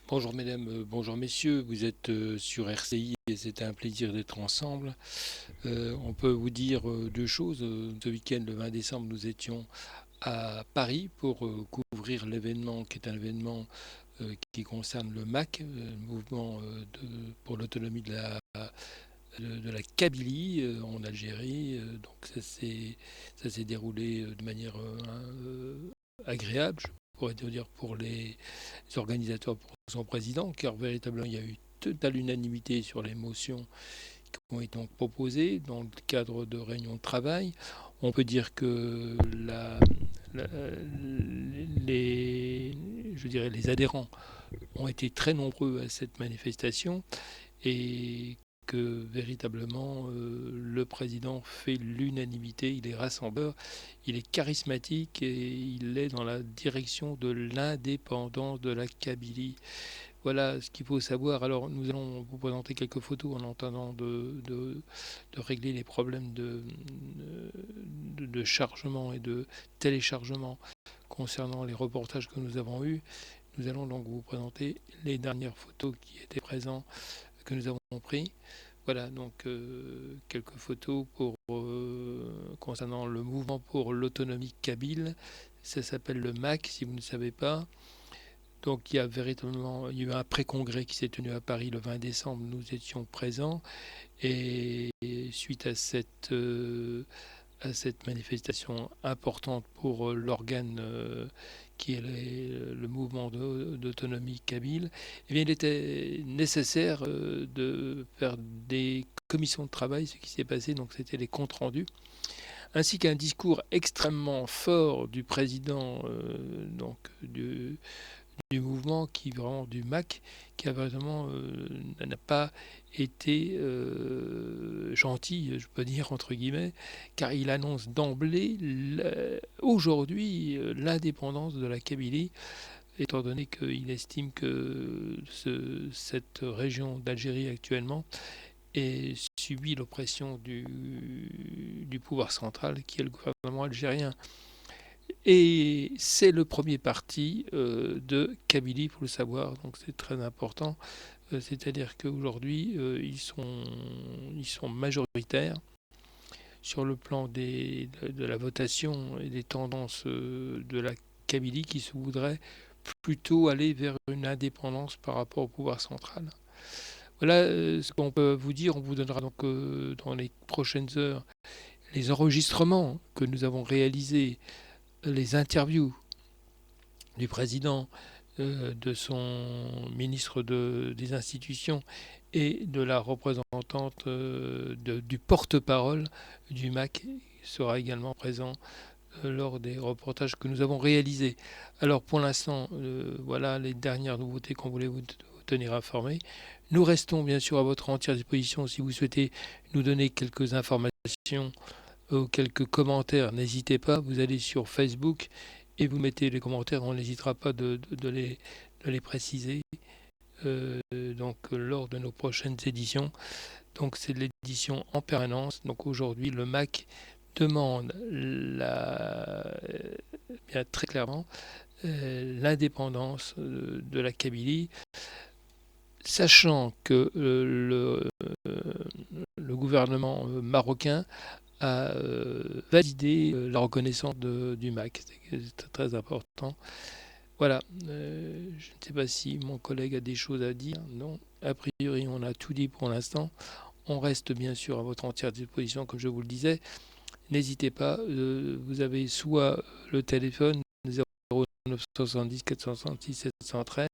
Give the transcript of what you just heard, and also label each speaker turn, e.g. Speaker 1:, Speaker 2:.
Speaker 1: Bonjour mesdames, bonjour messieurs, vous êtes sur RCI et c'était un plaisir d'être ensemble. On peut vous dire deux choses. Ce week-end, le 20 décembre, nous étions à Paris pour couvrir l'événement qui est un événement qui concerne le MAC, le mouvement pour l'autonomie de la Kabylie en Algérie. Donc ça s'est déroulé de manière agréable, je pourrais te dire, pour les organisateurs, pour son président, car véritablement il y a eu totale unanimité sur les motions qui ont été donc proposées dans le cadre de réunions de travail. On peut dire que la- je dirais les adhérents ont été très nombreux à cette manifestation et que véritablement le président fait l'unanimité, il est rassembleur, il est charismatique et il est dans la direction de l'indépendance de la Kabylie. Voilà ce qu'il faut savoir. Alors nous allons vous présenter quelques photos en attendant de régler les problèmes de chargement et de téléchargement concernant les reportages que nous avons eus. Nous allons donc vous présenter les dernières photos qui étaient présentes, que nous avons pris. Voilà, donc quelques photos concernant le mouvement pour l'autonomie kabyle. Ça s'appelle le MAC, si vous ne savez pas. Donc il y a véritablement il y a eu un pré-congrès qui s'est tenu à Paris le 20 décembre. Nous étions présents et suite à cette manifestation importante pour l'organe qui est le mouvement d'autonomie kabyle, eh bien, il était nécessaire de faire des commissions de travail, ce qui s'est passé, donc c'était les comptes rendus, ainsi qu'un discours extrêmement fort du président du mouvement, qui vraiment du MAC, qui a vraiment n'a pas été gentil, je peux dire entre guillemets, car il annonce d'emblée aujourd'hui l'indépendance de la Kabylie, étant donné qu'il estime que cette région d'Algérie actuellement subit l'oppression du pouvoir central, qui est le gouvernement algérien. Et c'est le premier parti de Kabylie, il faut le savoir, donc c'est très important. C'est-à-dire qu'aujourd'hui, ils sont majoritaires sur le plan de la votation et des tendances de la Kabylie, qui se voudrait plutôt aller vers une indépendance par rapport au pouvoir central. Voilà ce qu'on peut vous dire. On vous donnera donc dans les prochaines heures les enregistrements que nous avons réalisés, les interviews du président, de son ministre des institutions et de la représentante du porte-parole du MAC, qui sera également présent lors des reportages que nous avons réalisés. Alors pour l'instant, voilà les dernières nouveautés qu'on voulait vous tenir informés. Nous restons bien sûr à votre entière disposition si vous souhaitez nous donner quelques informations ou quelques commentaires. N'hésitez pas, vous allez sur Facebook et vous mettez les commentaires, on n'hésitera pas de les préciser donc lors de nos prochaines éditions. Donc c'est l'édition en permanence. Donc aujourd'hui, le MAC demande bien très clairement l'indépendance de la Kabylie, sachant que le gouvernement marocain a validé la reconnaissance du MAC. C'est très important. Voilà, je ne sais pas si mon collègue a des choses à dire. Non, a priori, on a tout dit pour l'instant. On reste bien sûr à votre entière disposition, comme je vous le disais. N'hésitez pas, vous avez soit le téléphone 0970 466 713,